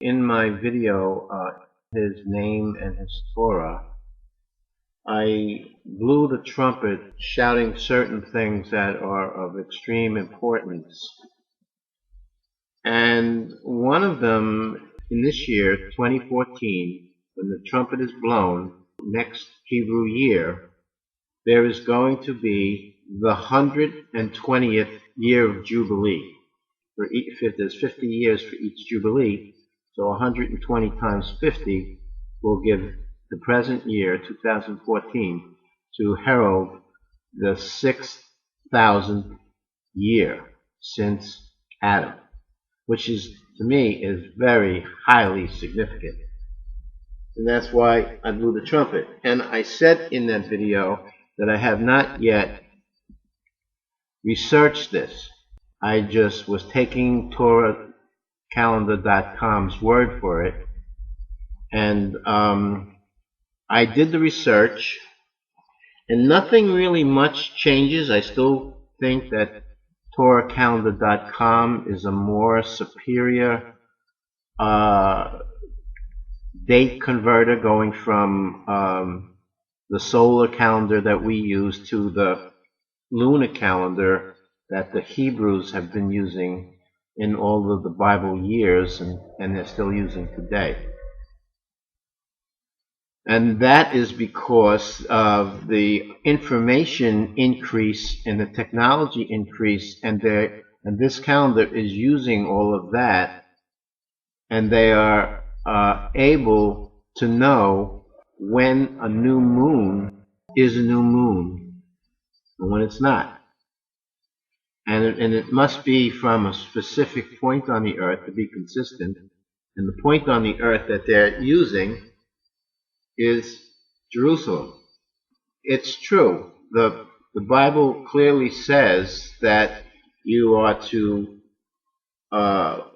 In my video, His Name and His Torah, I blew the trumpet shouting certain things that are of extreme importance. And one of them, in this year, 2014, when the trumpet is blown, next Hebrew year, there is going to be the 120th year of Jubilee. There's 50 years for each Jubilee, so 120 times 50 will give the present year, 2014, to herald the 6,000th year since Adam, which is, to me, is very highly significant. And that's why I blew the trumpet. And I said in that video that I have not yet researched this. I just was taking TorahCalendar.com's word for it, and I did the research, and nothing really much changes. I still think that TorahCalendar.com is a more superior date converter, going from the solar calendar that we use to the lunar calendar that the Hebrews have been using in all of the Bible years, and they're still using today. And that is because of the information increase and the technology increase, and this calendar is using all of that, and they are able to know when a new moon is a new moon and when it's not. And it must be from a specific point on the earth to be consistent. And the point on the earth that they're using is Jerusalem. It's true. The Bible clearly says that you are to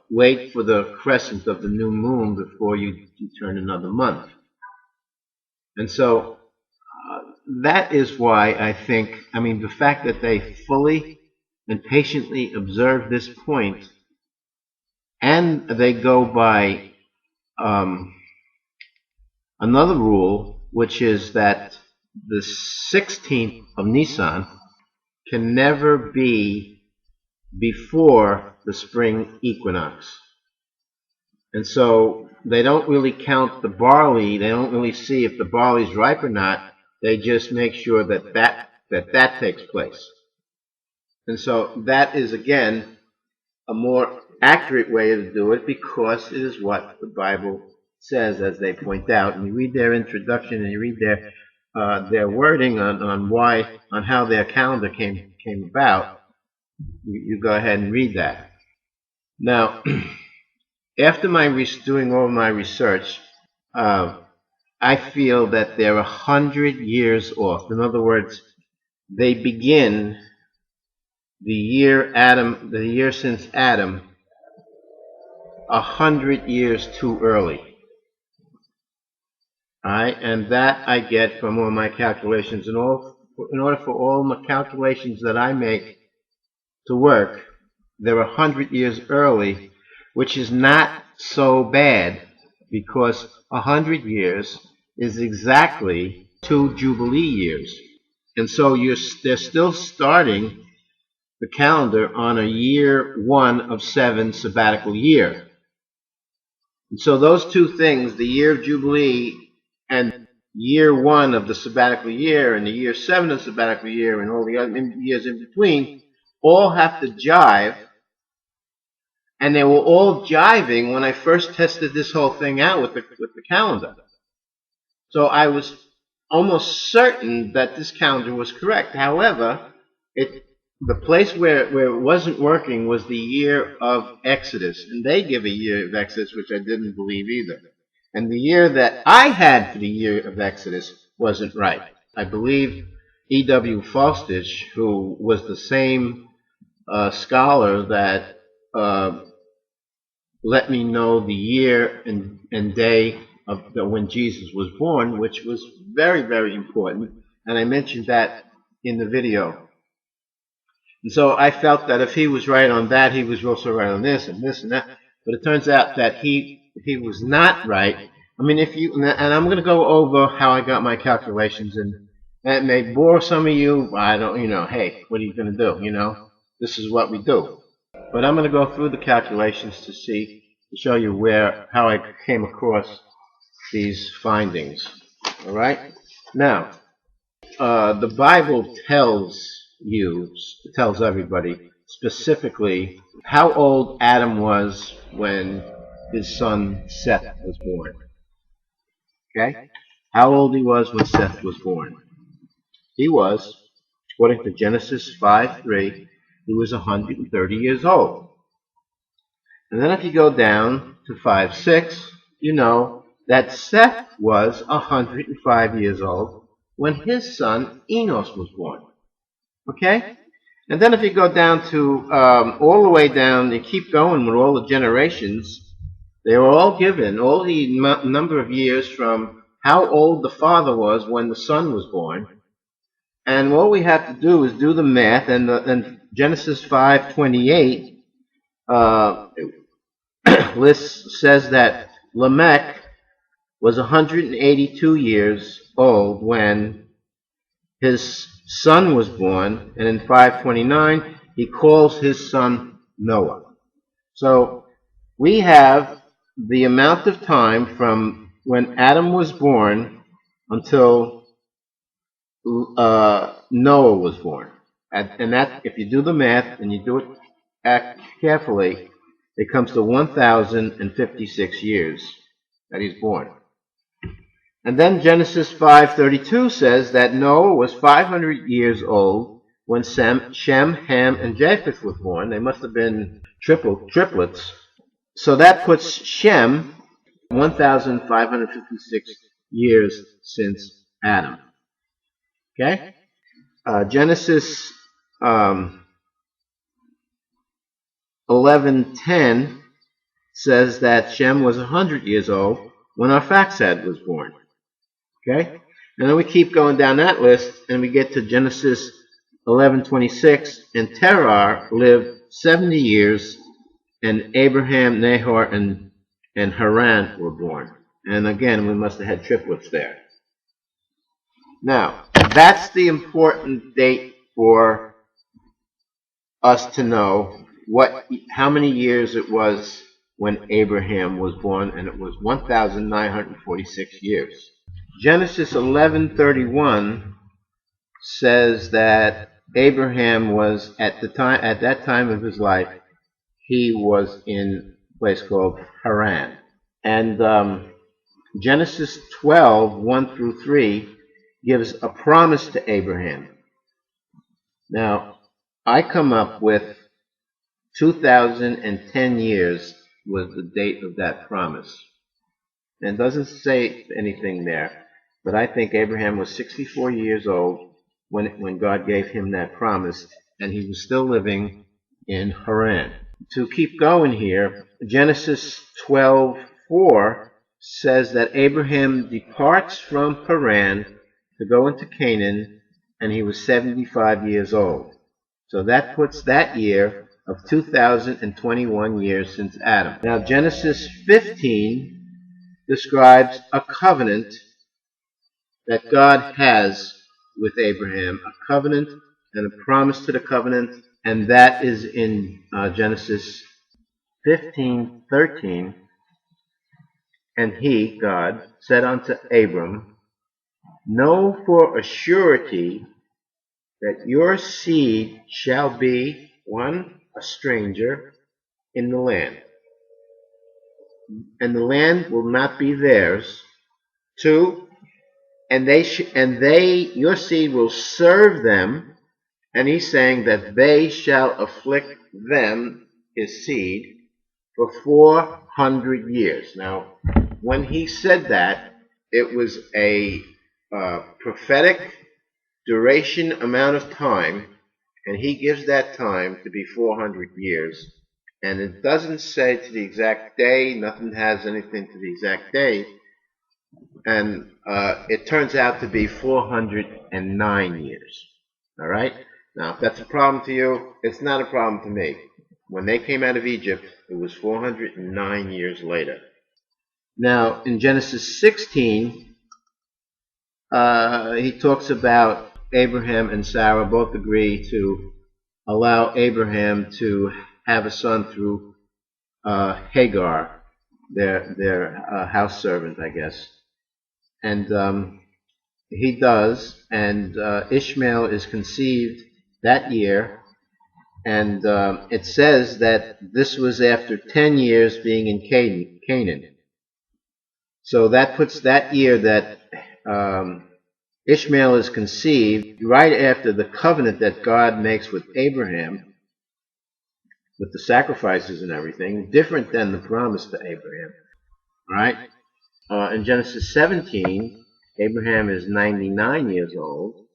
wait for the crescent of the new moon before you turn another month. And so that is why I think, the fact that they fully and patiently observe this point, and they go by another rule, which is that the 16th of Nisan can never be before the spring equinox. And so they don't really count the barley. They don't really see if the barley's ripe or not. They just make sure that takes place. And so that is, again, a more accurate way to do it, because it is what the Bible says, as they point out. And you read their introduction, and you read their wording on how their calendar came about. You go ahead and read that. Now, after doing all my research, I feel that they're 100 years off. In other words, they begin the year since Adam, 100 years too early. Alright, and that I get from all my calculations. In order for all my calculations that I make to work, they're 100 years early, which is not so bad, because 100 years is exactly 2 Jubilee years. And so they're still starting the calendar on a year 1 of 7 sabbatical year. And so those two things, the year of Jubilee and year 1 of the sabbatical year and the year 7 of the sabbatical year and all the other years in between, all have to jive. And they were all jiving when I first tested this whole thing out with the calendar. So I was almost certain that this calendar was correct. However, the place where it wasn't working was the year of Exodus. And they give a year of Exodus, which I didn't believe either. And the year that I had for the year of Exodus wasn't right. I believe E.W. Falstich, who was the same scholar that let me know the year and day of when Jesus was born, which was very, very important. And I mentioned that in the video. And so I felt that if he was right on that, he was also right on this and this and that. But it turns out that he he was not right, I mean, if you, and I'm going to go over how I got my calculations, and that may bore some of you. I don't, hey, what are you going to do? This is what we do. But I'm going to go through the calculations to show you how I came across these findings. All right? Now, the Bible tells everybody specifically how old Adam was when his son Seth was born. Okay? How old he was when Seth was born. He was, according to Genesis 5:3, he was 130 years old. And then if you go down to 5:6, you know that Seth was 105 years old when his son Enos was born. Okay? And then if you go down to all the way down, you keep going with all the generations, they were all given, all the number of years from how old the father was when the son was born. And all we have to do is do the math, and Genesis 5:28 says that Lamech was 182 years old when his son was born, and in 5:29 he calls his son Noah. So we have the amount of time from when Adam was born until Noah was born. And that, if you do the math and you do it carefully, it comes to 1,056 years that he's born. And then Genesis 5:32 says that Noah was 500 years old when Shem, Ham, and Japheth were born. They must have been triplets. So that puts Shem 1,556 years since Adam. Okay? Genesis 11:10 says that Shem was 100 years old when Arphaxad was born. Okay? And then we keep going down that list, and we get to Genesis 11:26, and Terah lived 70 years, and Abraham, Nahor, and Haran were born. And again, we must have had triplets there. Now, that's the important date for us to know how many years it was when Abraham was born, and it was 1,946 years. Genesis 11:31 says that Abraham was at that time of his life, he was in a place called Haran. And Genesis 12:1-3 gives a promise to Abraham. Now, I come up with 2,010 years was the date of that promise. And it doesn't say anything there, but I think Abraham was 64 years old when God gave him that promise, and he was still living in Haran. To keep going here, Genesis 12:4 says that Abraham departs from Haran to go into Canaan, and he was 75 years old. So that puts that year of 2,021 years since Adam. Now Genesis 15 describes a covenant that God has with Abraham, a covenant and a promise to the covenant, and that is in Genesis 15:13. And he, God, said unto Abram, know for a surety that your seed shall be, 1, a stranger in the land, and the land will not be theirs. 2, and your seed will serve them. And he's saying that they shall afflict them, his seed, for 400 years. Now, when he said that, it was a prophetic duration amount of time, and he gives that time to be 400 years. And it doesn't say to the exact day, nothing has anything to the exact day, and it turns out to be 409 years. All right? Now, if that's a problem to you, it's not a problem to me. When they came out of Egypt, it was 409 years later. Now, in Genesis 16, he talks about Abraham and Sarah both agree to allow Abraham to have a son through Hagar, their house servant, I guess. And he does, and Ishmael is conceived that year, and it says that this was after 10 years being in Canaan. So that puts that year that Ishmael is conceived right after the covenant that God makes with Abraham, with the sacrifices and everything, different than the promise to Abraham. All right? In Genesis 17, Abraham is 99 years old,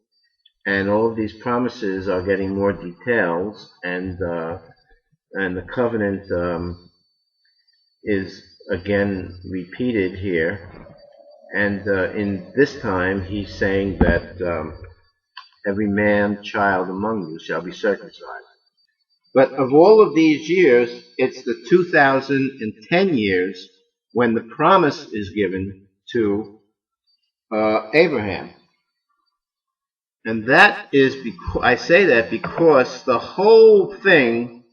and all of these promises are getting more details, and the covenant is again repeated here. And in this time, he's saying that every man, child among you shall be circumcised. But of all of these years, it's the 2010 years when the promise is given to Abraham. And that is, I say that because the whole thing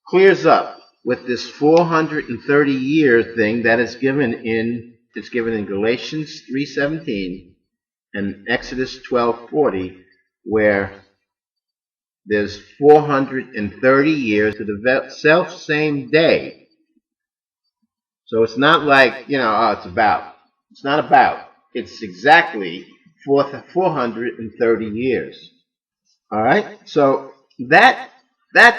clears up with this 430-year thing that is given in Galatians 3:17 and Exodus 12:40, where there's 430 years to the self-same day. So it's not like, it's not about. It's exactly 430 years. All right? So that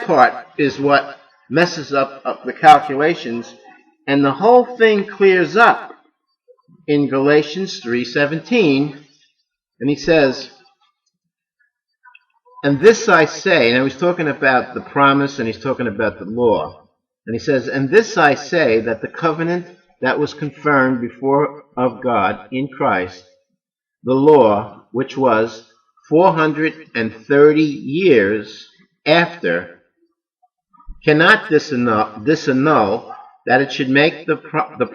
part is what messes up the calculations, and the whole thing clears up in Galatians 3:17, and he says, and this I say, and he's talking about the promise and he's talking about the law, and he says, and this I say, that the covenant that was confirmed before of God in Christ, the law, which was 430 years after, cannot disannul that it should make the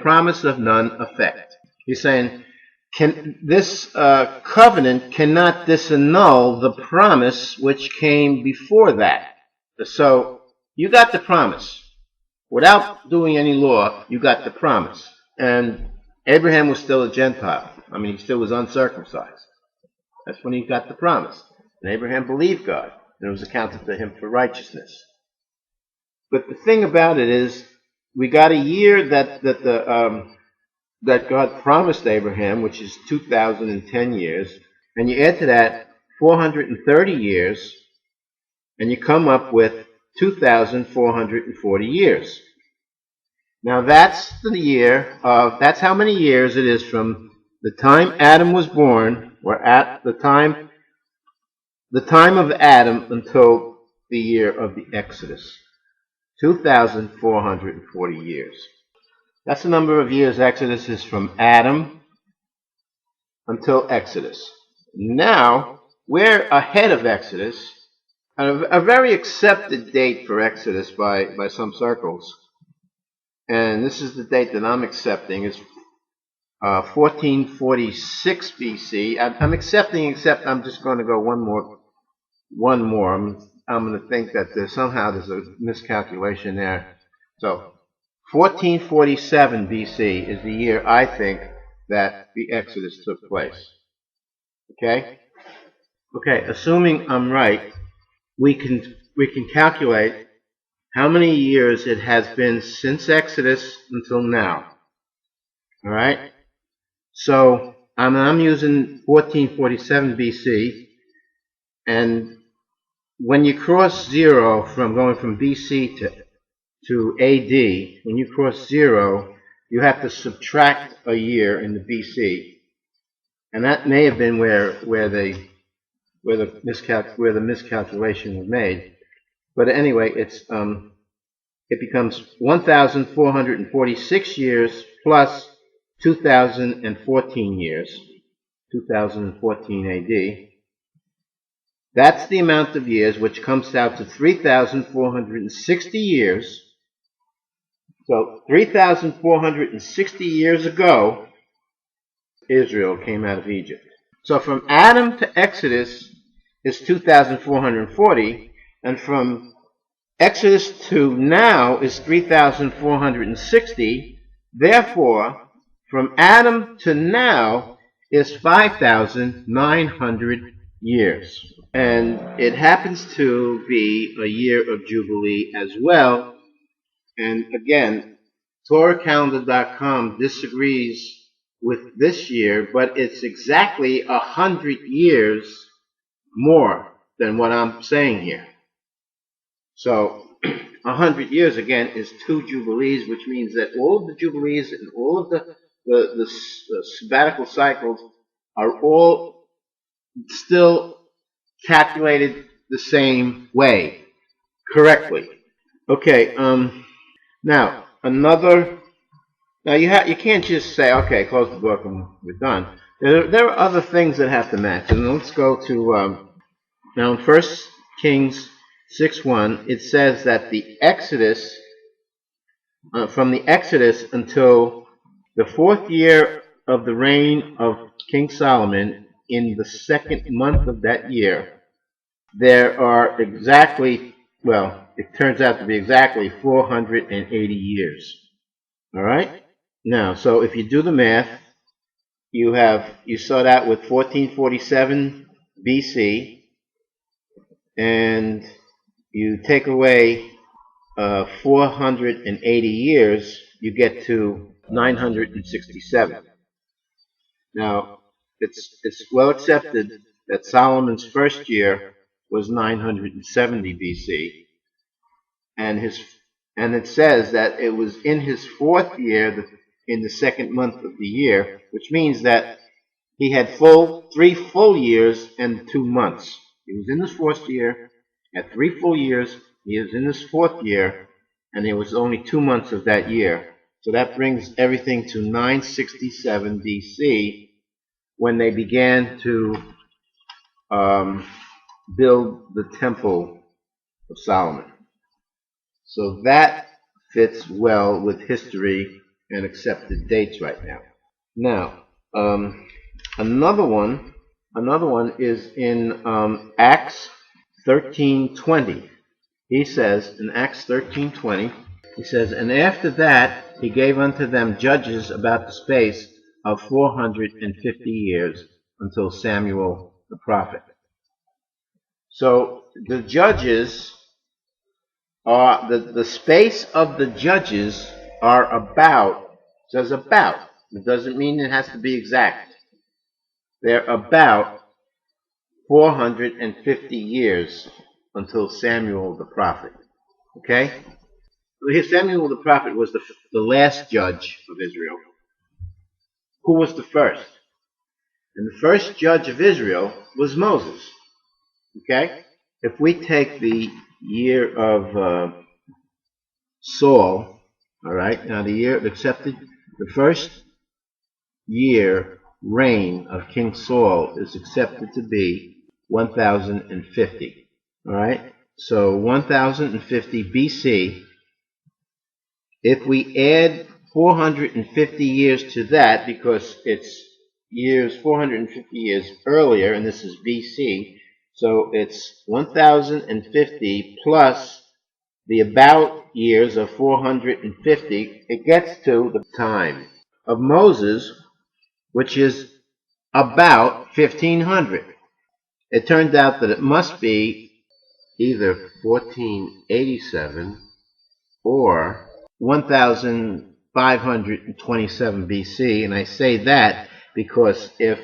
promise of none effect. He's saying, this covenant cannot disannul the promise which came before that. So you got the promise. Without doing any law, you got the promise. And Abraham was still a Gentile. I mean, he still was uncircumcised. That's when he got the promise. And Abraham believed God, and it was accounted to him for righteousness. But the thing about it is, we got a year that God promised Abraham, which is 2010 years, and you add to that 430 years, and you come up with 2,440 years. Now that's that's how many years it is from the time Adam was born, or at the time of Adam until the year of the Exodus. 2,440 years. That's the number of years Exodus is from Adam until Exodus. Now, we're ahead of Exodus, a very accepted date for Exodus by some circles. And this is the date that I'm accepting. It's 1446 BC. I'm accepting, except I'm just going to go one more. I'm going to think that there's a miscalculation there. So 1447 BC is the year I think that the Exodus took place. Okay? Okay, assuming I'm right, we can calculate how many years it has been since Exodus until now. All right? So I'm using 1447 BC, and when you cross zero from going from BC to AD, when you cross zero, you have to subtract a year in the BC, and that may have been where the miscalculation was made. But anyway, it becomes 1,446 years plus 2014 years, 2014 AD. That's the amount of years, which comes out to 3,460 years. So 3,460 years ago, Israel came out of Egypt. So from Adam to Exodus is 2,440, and from Exodus to now is 3,460. Therefore, from Adam to now is 5,900 years. And it happens to be a year of Jubilee as well. And again, TorahCalendar.com disagrees with this year, but it's exactly 100 years more than what I'm saying here. So 100 years, again, is 2 Jubilees, which means that all of the Jubilees and all of the sabbatical cycles are all still calculated the same way, correctly. Okay, now, you can't just say, okay, close the book and we're done. There are other things that have to match. And let's go to, now in 1 Kings 6:1, it says that the Exodus, from the Exodus until the 4th year of the reign of King Solomon, in the 2nd month of that year, there are exactly, well, it turns out to be exactly 480 years. All right? Now, so if you do the math, you start out with 1447 BC, and you take away 480 years, you get to 967. Now, it's well accepted that Solomon's first year was 970 BC, and it says that it was in his 4th year, in the 2nd month of the year, which means that he had 3 full years and 2 months. He was in his 4th year, had 3 full years. He was in his 4th year, and there was only 2 months of that year. So that brings everything to 967 BC, when they began to build the Temple of Solomon. So that fits well with history and accepted dates right now. Now, another one is in Acts 13:20. He says in Acts 13:20, he says, "And after that he gave unto them judges about the space of 450 years until Samuel the prophet." So the judges are the space of the judges are about, says about. It doesn't mean it has to be exact. They're about 450 years until Samuel the prophet. Okay? Samuel the prophet was the last judge of Israel. Who was the first? And the first judge of Israel was Moses. Okay? If we take the year of Saul, all right, now the first year reign of King Saul is accepted to be 1050. All right, so 1050 BC. If we add 450 years to that, because it's 450 years earlier, and this is BC, so it's 1050 plus the about years of 450, it gets to the time of Moses, which is about 1500. It turned out that it must be either 1487 or 1527 BC, and I say that because if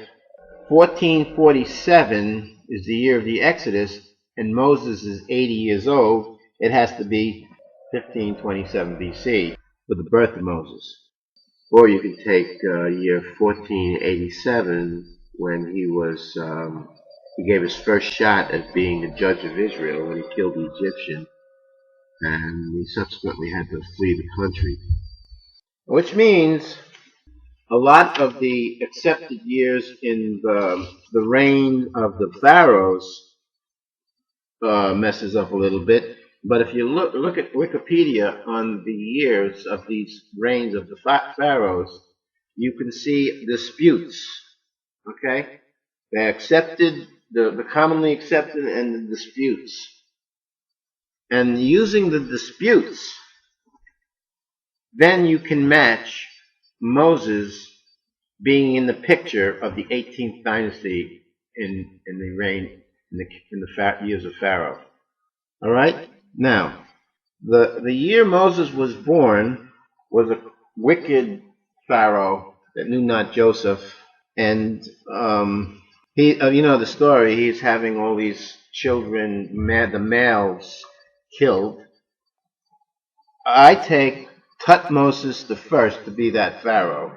1447 is the year of the Exodus and Moses is 80 years old, it has to be 1527 BC for the birth of Moses. Or you can take year 1487 when he gave his first shot at being a judge of Israel when he killed the Egyptian, and he subsequently had to flee the country. Which means a lot of the accepted years in the reign of the pharaohs messes up a little bit, But if you look at Wikipedia on the years of these reigns of the pharaohs, you can see disputes. Okay, they accepted the commonly accepted and the disputes, and using the disputes, then you can match Moses being in the picture of the 18th dynasty in the reign in the years of Pharaoh. All right, now. The year Moses was born was a wicked Pharaoh that knew not Joseph, and he, you know the story. He's having all these children, the males, killed. I take Tutmosis the first to be that Pharaoh,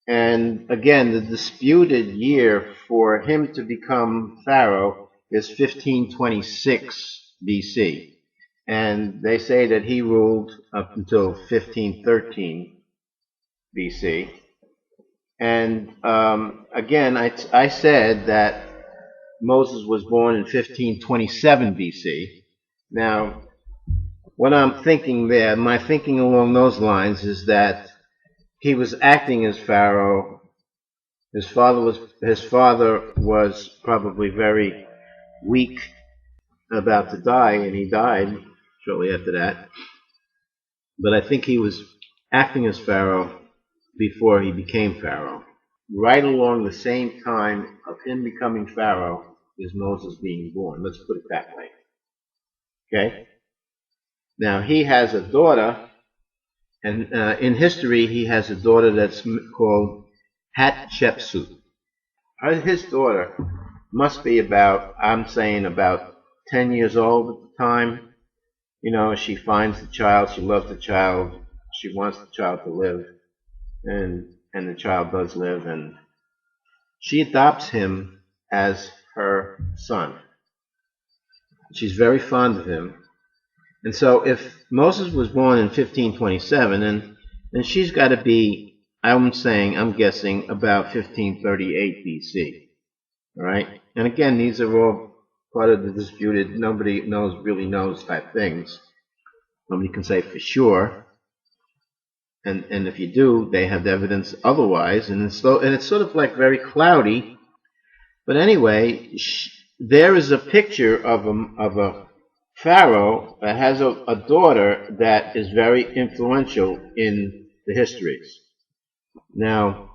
and again, the disputed year for him to become Pharaoh is 1526 B.C. And they say that he ruled up until 1513 BC. And again, I said that Moses was born in 1527 BC. Now, what I'm thinking there, my thinking along those lines is that he was acting as Pharaoh. His father was probably very weak, about to die, and he died shortly after that. But I think he was acting as Pharaoh before he became Pharaoh. Right along the same time of him becoming Pharaoh is Moses being born. Let's put it that way. Okay? Now, he has a daughter, and in history, he has a daughter that's called Hatshepsut. His daughter must be about, I'm saying about 10 years old at the time. You know, she finds the child, she loves the child, she wants the child to live, and the child does live, and she adopts him as her son. She's very fond of him. And so if Moses was born in 1527, then she's got to be, I'm guessing, about 1538 BC. All right? And again, these are all part of the disputed, nobody really knows type things. Nobody can say for sure. And if you do, they have evidence otherwise. And it's sort of like very cloudy. But anyway, there is a picture of a Pharaoh that has a daughter that is very influential in the histories. Now,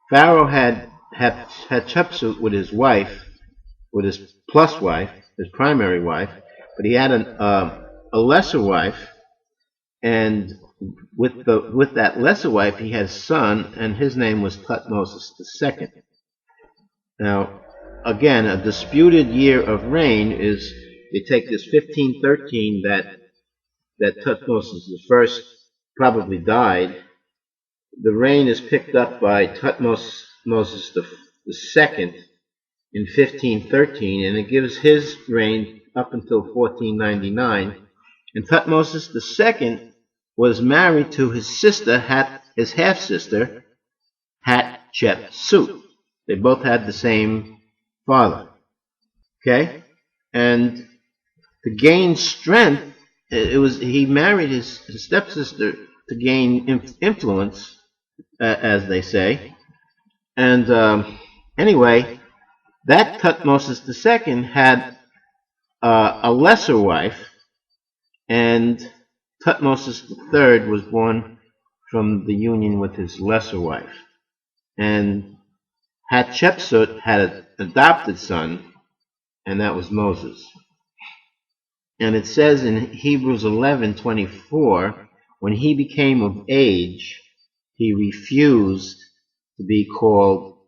Pharaoh had Hatshepsut with his wife, with his plus wife, his primary wife, but he had a lesser wife, and with that lesser wife, he had a son, and his name was Tutmosis II. Now, again, a disputed year of reign is, you take this 1513 that Tutmosis I probably died. The reign is picked up by Tutmosis II in 1513, and it gives his reign up until 1499. And Tutmosis II was married to his sister, his half-sister, Hatshepsut. They both had the same father. Okay? And to gain strength, he married his stepsister to gain influence, as they say. And anyway, that Tutmosis II had a lesser wife, and Tutmosis III was born from the union with his lesser wife. And Hatshepsut had an adopted son, and that was Moses. And it says in Hebrews 11:24, when he became of age, he refused to be called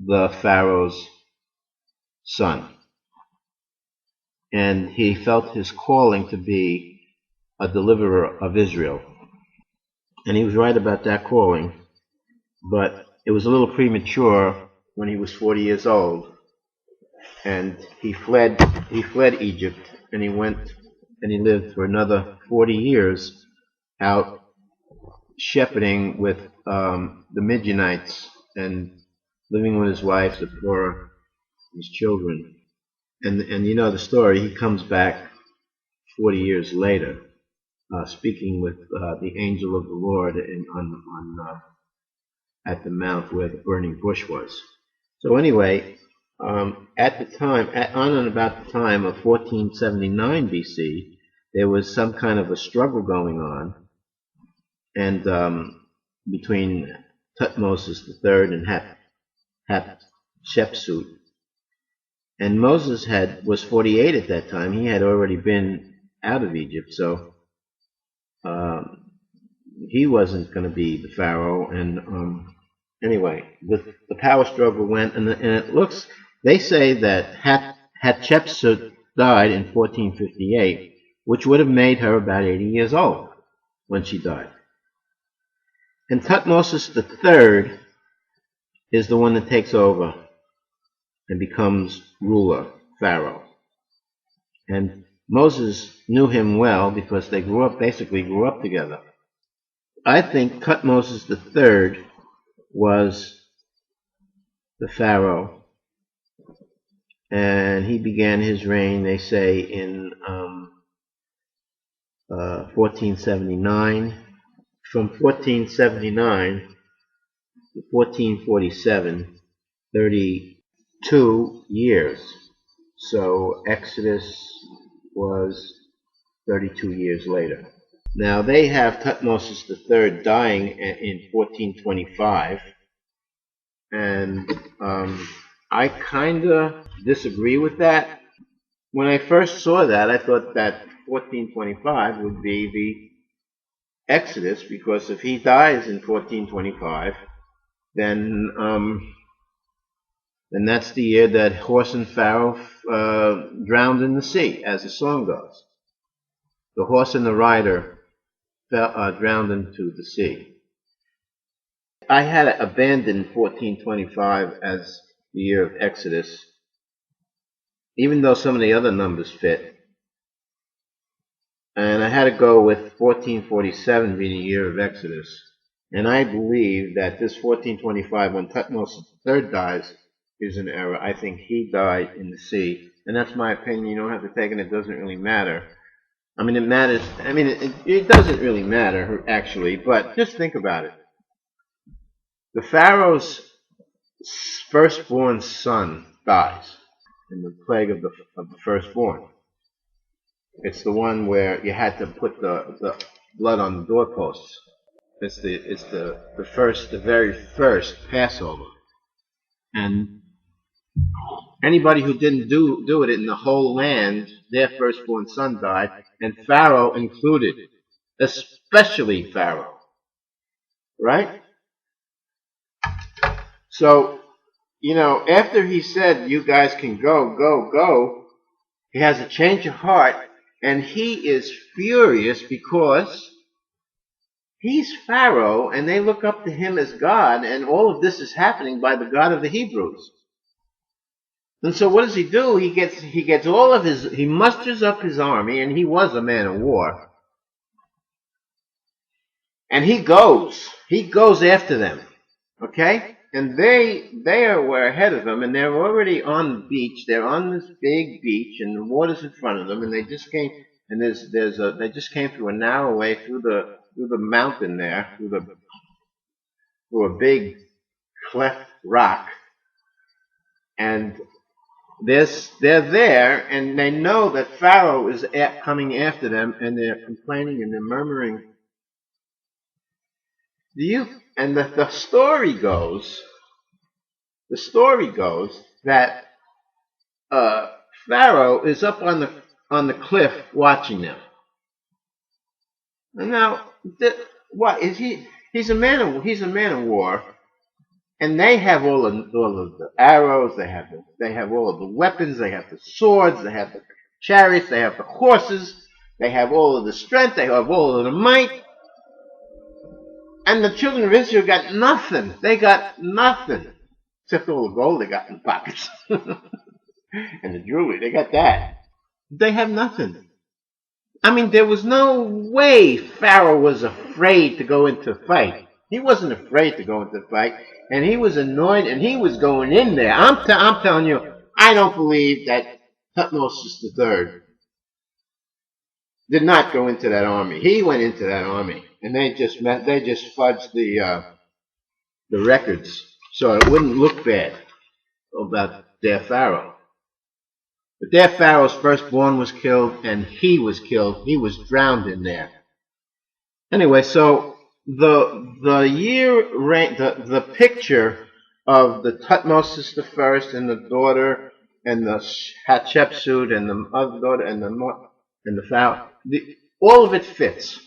the Pharaoh's son. And he felt his calling to be a deliverer of Israel. And he was right about that calling, but it was a little premature when he was 40 years old. And he fled Egypt, and he went and he lived for another 40 years out shepherding with the Midianites and living with his wife, Zipporah, his children. And you know the story. He comes back 40 years later, speaking with the angel of the Lord at the mount where the burning bush was. So anyway, at the time, on and about the time of 1479 BC, there was some kind of a struggle going on, and between Tutmosis III and Hatshepsut. And Moses was 48 at that time. He had already been out of Egypt, so he wasn't going to be the pharaoh. And anyway, the power struggle went, and it looks. They say that Hatshepsut died in 1458, which would have made her about 80 years old when she died. And Tutmosis III is the one that takes over and becomes ruler, pharaoh. And Moses knew him well because they basically grew up together. I think Tutmosis III was the pharaoh, and he began his reign, they say, in 1479. From 1479 to 1447, 32 years. So Exodus was 32 years later. Now they have Tutmosis III dying in 1425, and I kind of disagree with that. When I first saw that, I thought that 1425 would be the Exodus, because if he dies in 1425, then that's the year that horse and Pharaoh drowned in the sea, as the song goes. The horse and the rider drowned into the sea. I had abandoned 1425 as the year of Exodus, even though some of the other numbers fit. And I had to go with 1447 being the year of Exodus. And I believe that this 1425, when Tutmosis III dies, is an error. I think he died in the sea. And that's my opinion. You don't have to take it. It doesn't really matter. I mean, it matters. I mean, it doesn't really matter, actually. But just think about it. The Pharaoh's firstborn son dies in the plague of the firstborn. It's the one where you had to put the blood on the doorposts. It's the very first Passover. And anybody who didn't do it in the whole land, their firstborn son died, and Pharaoh included, especially Pharaoh. Right? So, after he said, you guys can go, he has a change of heart, and he is furious because he's Pharaoh, and they look up to him as God, and all of this is happening by the God of the Hebrews. And so what does he do? He musters up his army, and he was a man of war. And he goes after them. Okay? And were ahead of them, and they're already on the beach. They're on this big beach, and the water's in front of them, and they just came, and they just came through a narrow way through the mountain there, through a big cleft rock, and they're there, and they know that Pharaoh is coming after them, and they're complaining and they're murmuring. And the story goes that Pharaoh is up on the cliff watching them. And now, what is he? He's a man of war, and they have all of the arrows. They have all of the weapons. They have the swords. They have the chariots. They have the horses. They have all of the strength. They have all of the might. And the children of Israel got nothing. They got nothing. Except all the gold they got in the pockets. And the jewelry, they got that. They have nothing. I mean, there was no way Pharaoh was afraid to go into a fight. He wasn't afraid to go into a fight. And he was annoyed, and he was going in there. I'm telling you, I don't believe that Tutmosis III did not go into that army. He went into that army, and they just fudged the records so it wouldn't look bad about their pharaoh. But their pharaoh's firstborn was killed, and he was killed. He was drowned in there. Anyway, so the picture of the Tutmosis the first and the daughter and the Hatshepsut and the other daughter and the pharaoh, all of it fits.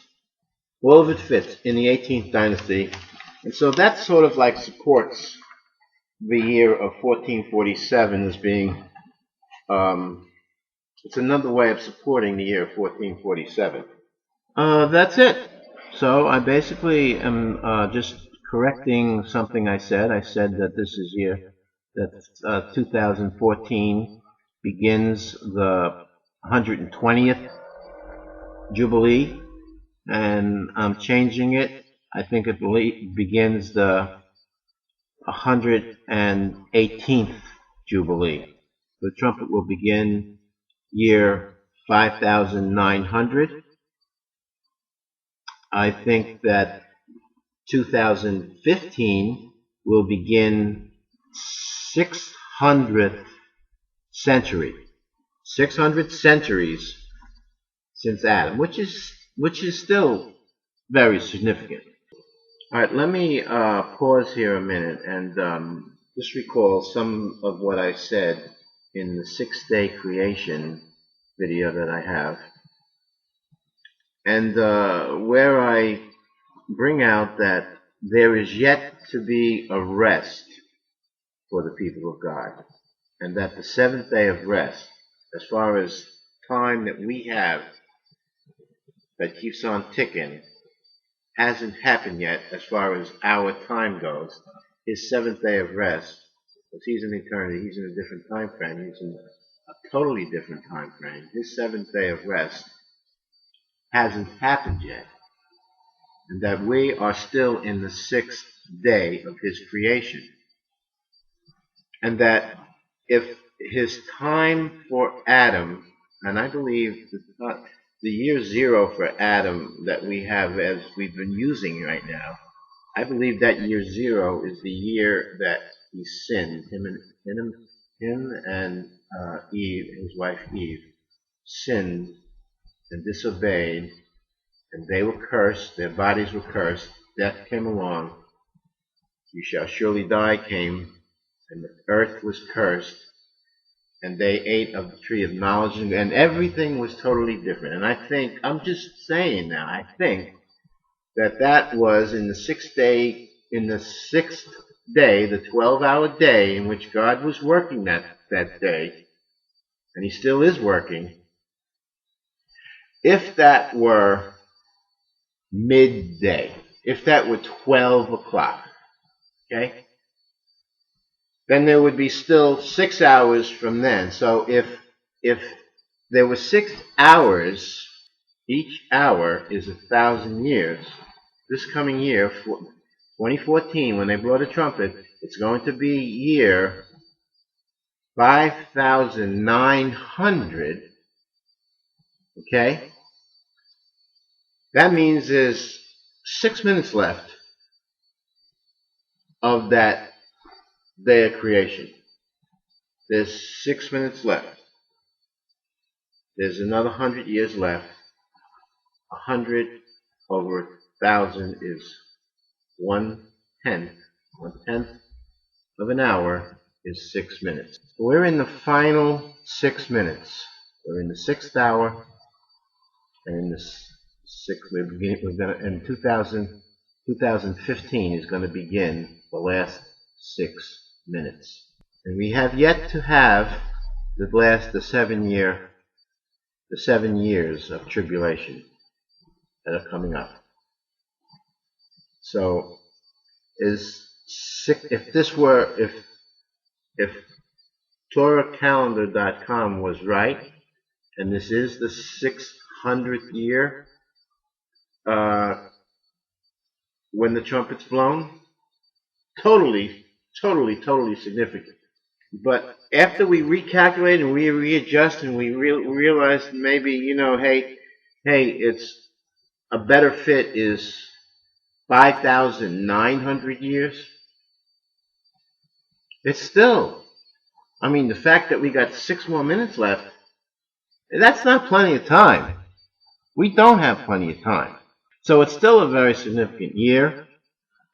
All of it fits in the 18th dynasty, and so that sort of like supports the year of 1447 as being. It's another way of supporting the year of 1447. That's it. So I basically am just correcting something I said. I said that this is year that 2014 begins the 120th Jubilee, and I'm changing it. I think it begins the 118th Jubilee. The trumpet will begin year 5900. I think that 2015 will begin 600th century. 600 centuries since Adam, which is still very significant. All right, let me pause here a minute and just recall some of what I said in the 6-day creation video that I have, and where I bring out that there is yet to be a rest for the people of God, and that the 7th day of rest, as far as time that we have that keeps on ticking, hasn't happened yet as far as our time goes. His 7th day of rest, because he's in eternity, he's in a different time frame, he's in a totally different time frame. His 7th day of rest hasn't happened yet, and that we are still in the 6th day of his creation, and that if his time for Adam, and I believe the year 0 for Adam that we have as we've been using right now, I believe that year 0 is the year that he sinned. Him and Eve, his wife Eve, sinned and disobeyed, and they were cursed. Their bodies were cursed. Death came along. You shall surely die came, and the earth was cursed, and they ate of the tree of knowledge, and everything was totally different. And I think, I'm just saying now, I think that was in the 6th day, the 12-hour day in which God was working that day, and he still is working. If that were midday, if that were 12 o'clock, okay, then there would be still 6 hours from then. So if there were 6 hours, each hour is 1,000 years. This coming year, 2014, when they blow the trumpet, it's going to be year 5,900. Okay? That means there's 6 minutes left of that day of creation. There's 6 minutes left. There's another 100 years left. 100 over 1,000 is 1/10. 1/10 of an hour is 6 minutes. We're in the final 6 minutes. We're in the 6th hour, and in the 6th, in 2015 is going to begin the last 6 minutes. And we have yet to have the 7 years of tribulation that are coming up. So if TorahCalendar.com was right, and this is the 600th year when the trumpet's blown, totally significant. But after we recalculate and we readjust and we realize maybe, hey, hey, it's a better fit is 5,900 years. It's still, I mean, the fact that we got 6 more minutes left, that's not plenty of time. We don't have plenty of time. So it's still a very significant year.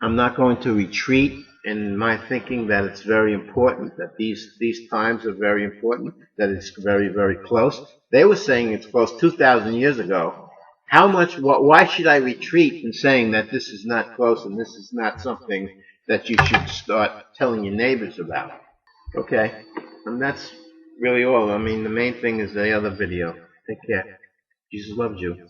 I'm not going to retreat in my thinking that it's very important, that these times are very important, that it's very, very close. They were saying it's close 2,000 years ago. Why should I retreat in saying that this is not close and this is not something that you should start telling your neighbors about? Okay, and that's really all. I mean, the main thing is the other video. Take care. Jesus loves you.